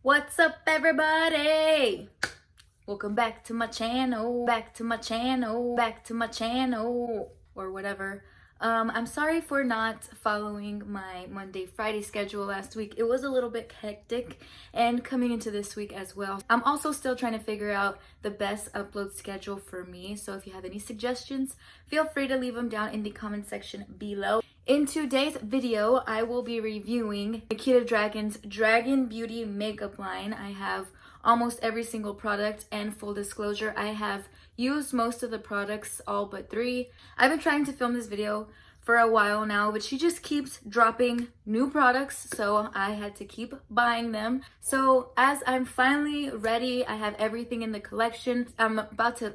What's up, everybody? Welcome back to my channel, or whatever. I'm sorry for not following my Monday, Friday schedule last week. It was a little bit hectic and coming into this week as well. I'm also still trying to figure out the best upload schedule for me. So if you have any suggestions, feel free to leave them down in the comment section below. In today's video, I will be reviewing Nikita Drgaun's Dragun Beauty makeup line. I have almost every single product, and full disclosure, I have used most of the products, all but 3. I've been trying to film this video for a while now, but she just keeps dropping new products, so I had to keep buying them. So as I'm finally ready, I have everything in the collection. I'm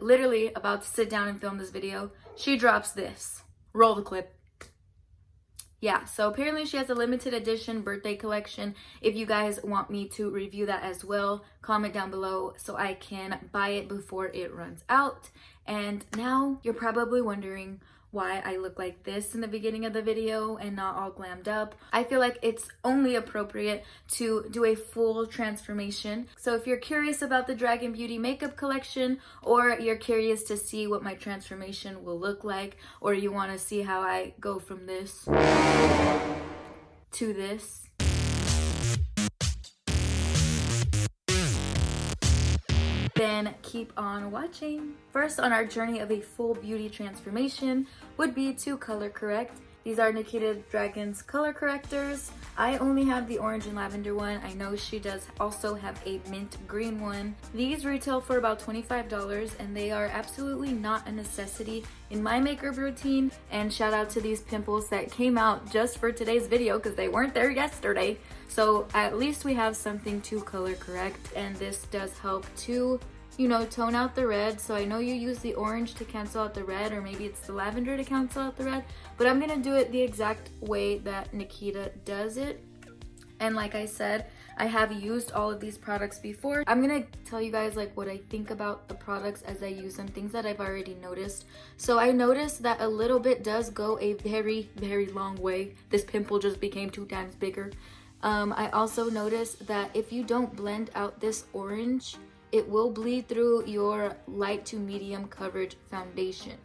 literally about to sit down and film this video. She drops this. Roll the clip. Yeah, so apparently she has a limited edition birthday collection. If you guys want me to review that as well, comment down below so I can buy it before it runs out. And now you're probably wondering why I look like this in the beginning of the video and not all glammed up. I feel like it's only appropriate to do a full transformation. So if you're curious about the Dragun Beauty makeup collection, or you're curious to see what my transformation will look like, or you want to see how I go from this to this, then keep on watching. First on our journey of a full beauty transformation would be to color correct. These are Nikita Drgaun's color correctors. I only have the orange and lavender one. I know she does also have a mint green one. These retail for about $25, and they are absolutely not a necessity in my makeup routine. And shout out to these pimples that came out just for today's video because they weren't there yesterday. So at least we have something to color correct, and this does help to, you know, tone out the red. So I know you use the orange to cancel out the red, or maybe it's the lavender to cancel out the red, but I'm gonna do it the exact way that Nikita does it. And like I said, I have used all of these products before. I'm gonna tell you guys like what I think about the products as I use them, things that I've already noticed. So I noticed that a little bit does go a very, very long way. This pimple just became 2 times bigger. I also noticed that if you don't blend out this orange, it will bleed through your light to medium coverage foundation.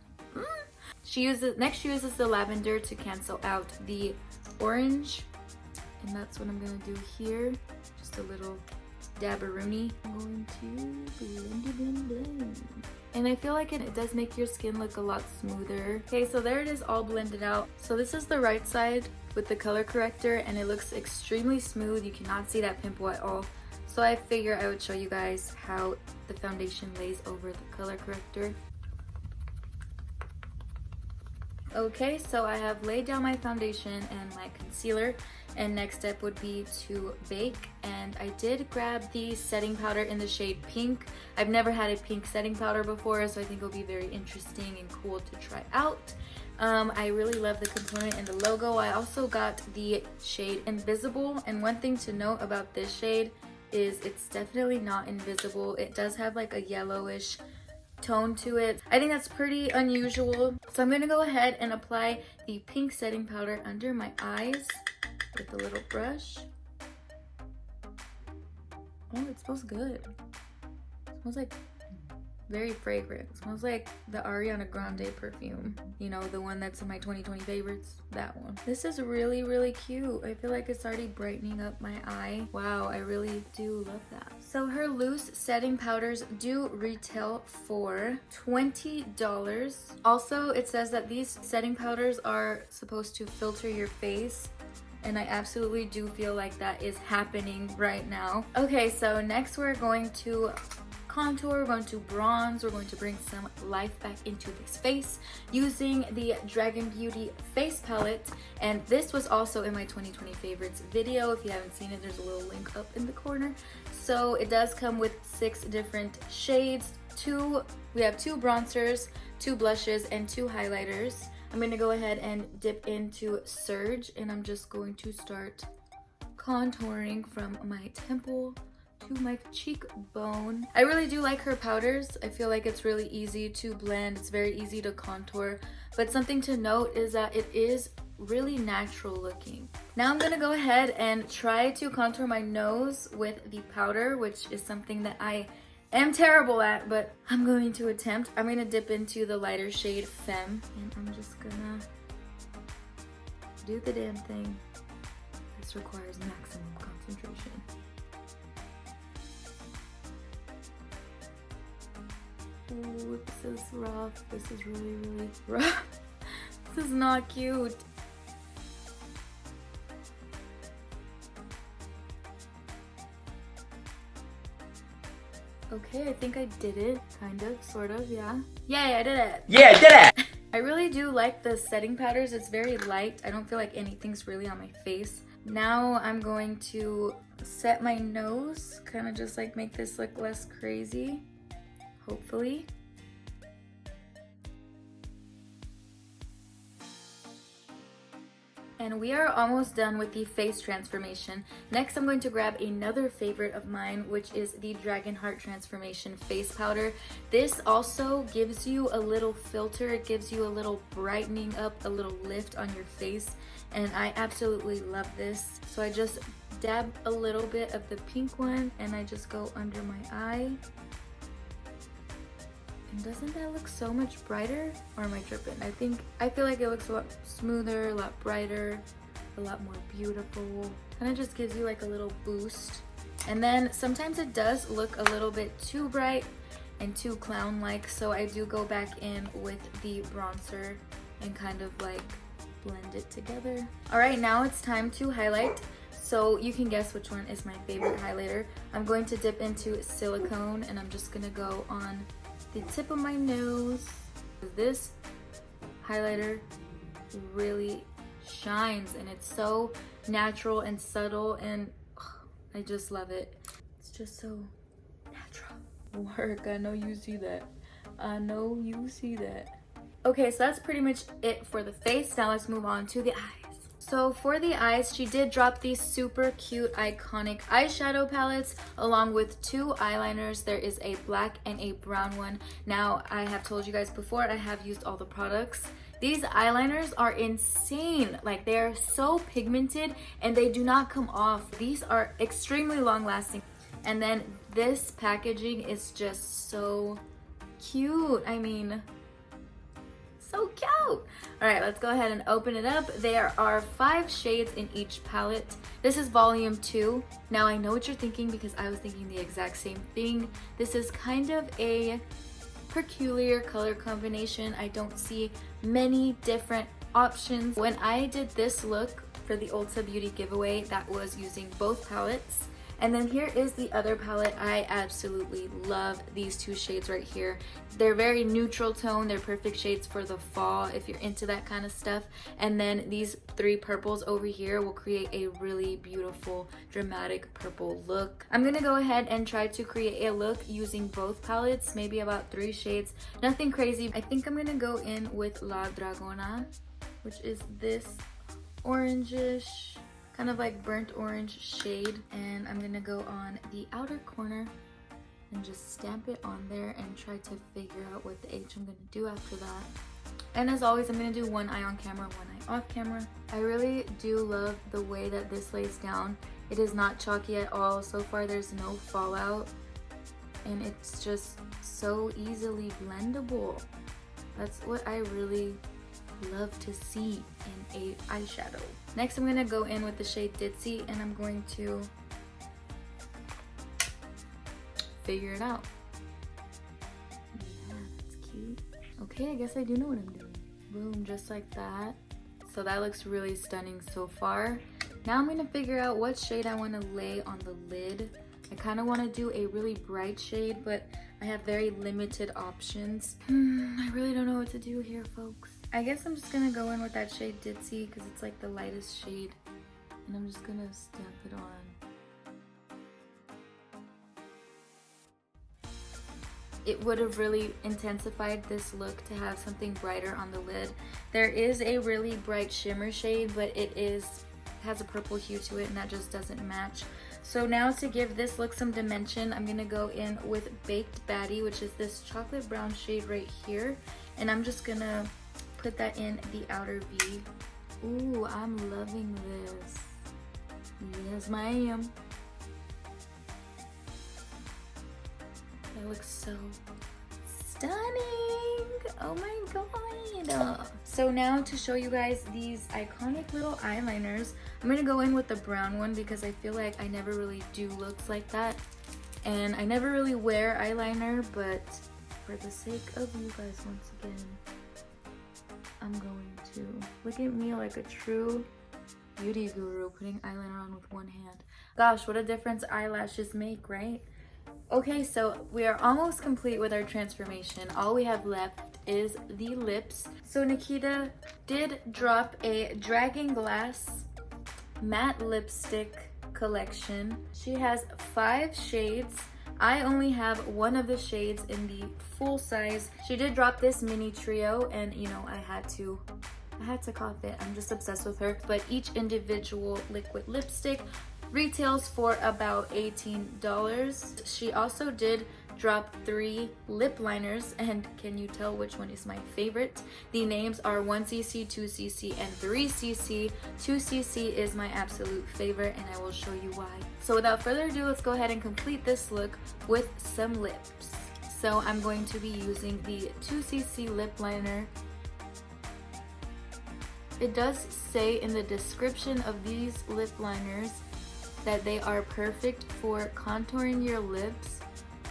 She uses the lavender to cancel out the orange, and that's what I'm gonna do here. Just a little dabberoonie. I'm going to blend. And I feel like it does make your skin look a lot smoother. Okay, so there it is, all blended out. So this is the right side with the color corrector, and it looks extremely smooth. You cannot see that pimple at all. So I figure I would show you guys how the foundation lays over the color corrector. Okay, so I have laid down my foundation and my concealer, and next step would be to bake. And I did grab the setting powder in the shade Pink. I've never had a pink setting powder before, so I think it'll be very interesting and cool to try out. I really love the component and the logo. I also got the shade Invisible, and one thing to note about this shade is it's definitely not invisible. It does have like a yellowish tone to it. I think that's pretty unusual. So I'm gonna go ahead and apply the pink setting powder under my eyes with a little brush. Oh, it smells good. It smells like very fragrant. It smells like the Ariana Grande perfume. You know, the one that's in my 2020 favorites, that one. This is really, really cute. I feel like it's already brightening up my eye. Wow, I really do love that. So her loose setting powders do retail for $20. Also, it says that these setting powders are supposed to filter your face, and I absolutely do feel like that is happening right now. Okay, so next we're going to contour, we're going to bronze, we're going to bring some life back into this face using the Dragun Beauty face palette. And this was also in my 2020 favorites video. If you haven't seen it, there's a little link up in the corner. So it does come with 6 different shades. We have 2 bronzers, 2 blushes, and 2 highlighters. I'm gonna go ahead and dip into Surge, and I'm just going to start contouring from my temple to my cheekbone. I really do like her powders. I feel like it's really easy to blend. It's very easy to contour. But something to note is that it is really natural looking. Now I'm gonna go ahead and try to contour my nose with the powder, which is something that I am terrible at, but I'm going to attempt. I'm gonna dip into the lighter shade Femme, and I'm just gonna do the damn thing. This requires maximum concentration. Ooh, this is rough. This is really, really rough. This is not cute. Okay, I think I did it. Kind of, sort of, yeah. Yay, I did it! Yeah, I did it! I really do like the setting powders. It's very light. I don't feel like anything's really on my face. Now I'm going to set my nose, kind of just like make this look less crazy, hopefully. And we are almost done with the face transformation. Next, I'm going to grab another favorite of mine, which is the Dragon Heart Transformation Face Powder. This also gives you a little filter. It gives you a little brightening up, a little lift on your face. And I absolutely love this. So I just dab a little bit of the pink one and I just go under my eye. And doesn't that look so much brighter? Or am I tripping? I feel like it looks a lot smoother, a lot brighter, a lot more beautiful. Kind of just gives you like a little boost. And then sometimes it does look a little bit too bright and too clown-like, so I do go back in with the bronzer and kind of like blend it together. All right, now it's time to highlight. So you can guess which one is my favorite highlighter. I'm going to dip into silicone and I'm just gonna go on the tip of my nose. This highlighter really shines and it's so natural and subtle and I just love it. It's just so natural. Work, I know you see that. I know you see that. Okay, so that's pretty much it for the face. Now let's move on to the eyes. So for the eyes, she did drop these super cute, iconic eyeshadow palettes along with two eyeliners. There is a black and a brown one. Now, I have told you guys before, I have used all the products. These eyeliners are insane. Like, they are so pigmented and they do not come off. These are extremely long lasting. And then this packaging is just so cute. I mean, so cute. All right, let's go ahead and open it up. There are 5 shades in each palette. This is volume 2. Now I know what you're thinking because I was thinking the exact same thing. This is kind of a peculiar color combination. I don't see many different options. When I did this look for the Ulta Beauty giveaway, that was using both palettes. And then here is the other palette. I absolutely love these 2 shades right here. They're very neutral tone. They're perfect shades for the fall if you're into that kind of stuff. And then these 3 purples over here will create a really beautiful, dramatic purple look. I'm gonna go ahead and try to create a look using both palettes, maybe about 3 shades. Nothing crazy. I think I'm gonna go in with La Dragona, which is this orangish, kind of like burnt orange shade, and I'm gonna go on the outer corner and just stamp it on there and try to figure out what the H I'm gonna do after that. And as always, I'm gonna do one eye on camera, one eye off camera. I really do love the way that this lays down. It is not chalky at all. So far there's no fallout and it's just so easily blendable. That's what I really love to see in a eyeshadow. Next, I'm gonna go in with the shade Ditzy and I'm going to figure it out. Yeah, that's cute. Okay, I guess I do know what I'm doing. Boom, just like that. So that looks really stunning so far. Now I'm gonna figure out what shade I wanna lay on the lid. I kinda wanna do a really bright shade, but I have very limited options. I really don't know what to do here, folks. I guess I'm just gonna go in with that shade Ditzy because it's like the lightest shade. And I'm just gonna stamp it on. It would have really intensified this look to have something brighter on the lid. There is a really bright shimmer shade, but it has a purple hue to it and that just doesn't match. So now to give this look some dimension, I'm gonna go in with Baked Baddie, which is this chocolate brown shade right here. And I'm just gonna put that in the outer V Ooh, I'm loving this. Yes, ma'am. That looks so stunning. Oh my god. So now to show you guys these iconic little eyeliners, I'm gonna go in with the brown one because I feel like I never really do looks like that. And I never really wear eyeliner, but for the sake of you guys, once again, I'm going to look at me like a true beauty guru putting eyeliner on with one hand. Gosh, what a difference eyelashes make, right? Okay, so we are almost complete with our transformation. All we have left is the lips. So Nikita did drop a Dragun Glass matte lipstick collection. She has 5 shades. I only have one of the shades in the full size. She did drop this mini trio, and you know, I had to cop it. I'm just obsessed with her. But each individual liquid lipstick retails for about $18. She also did drop 3 lip liners, and can you tell which one is my favorite? The names are 1cc, 2cc, and 3cc. 2cc is my absolute favorite, and I will show you why. So without further ado, let's go ahead and complete this look with some lips. So I'm going to be using the 2cc lip liner. It does say in the description of these lip liners that they are perfect for contouring your lips,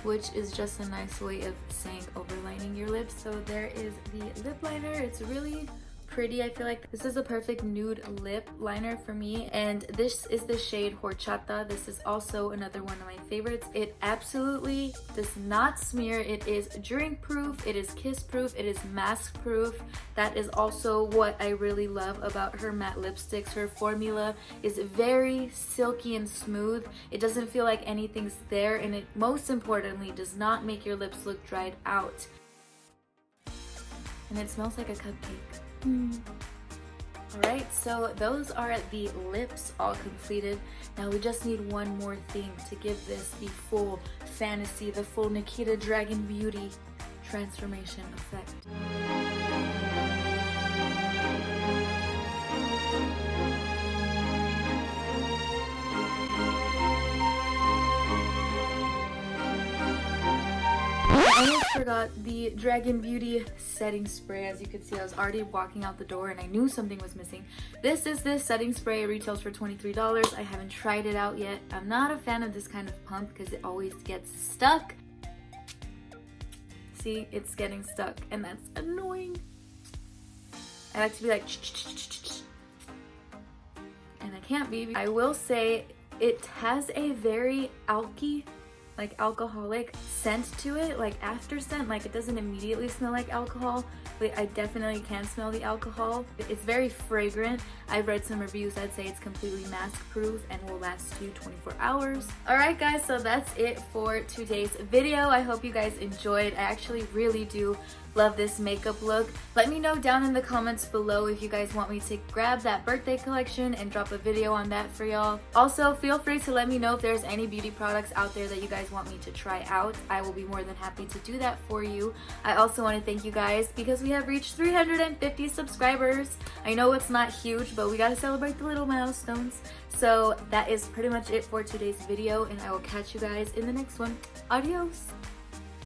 which is just a nice way of saying overlining your lips. So there is the lip liner. It's really pretty. I feel like this is a perfect nude lip liner for me, and this is the shade Horchata. This is also another one of my favorites. It absolutely does not smear. It is drink proof, it is kiss proof, it is mask proof. That is also what I really love about her matte lipsticks. Her formula is very silky and smooth. It doesn't feel like anything's there, and it most importantly does not make your lips look dried out. And it smells like a cupcake. Alright, so those are the lips all completed. Now we just need one more thing to give this the full fantasy, the full Nikita Drgaun Beauty transformation effect. I almost forgot the Drgaun Beauty setting spray. As you can see, I was already walking out the door and I knew something was missing. This is this setting spray. It retails for $23. I haven't tried it out yet. I'm not a fan of this kind of pump because it always gets stuck. See, it's getting stuck and that's annoying. I like to be like, and I can't be. I will say it has a very alky, like alcoholic scent to it, like after scent. Like it doesn't immediately smell like alcohol, but I definitely can smell the alcohol. It's very fragrant. I've read some reviews that say it's completely mask proof and will last you 24 hours. Alright guys, so that's it for today's video. I hope you guys enjoyed. I actually really do love this makeup look. Let me know down in the comments below if you guys want me to grab that birthday collection and drop a video on that for y'all. Also, feel free to let me know if there's any beauty products out there that you guys want me to try out. I will be more than happy to do that for you. I also want to thank you guys because we have reached 350 subscribers. I know it's not huge, but we gotta celebrate the little milestones. So that is pretty much it for today's video, and I will catch you guys in the next one. Adios!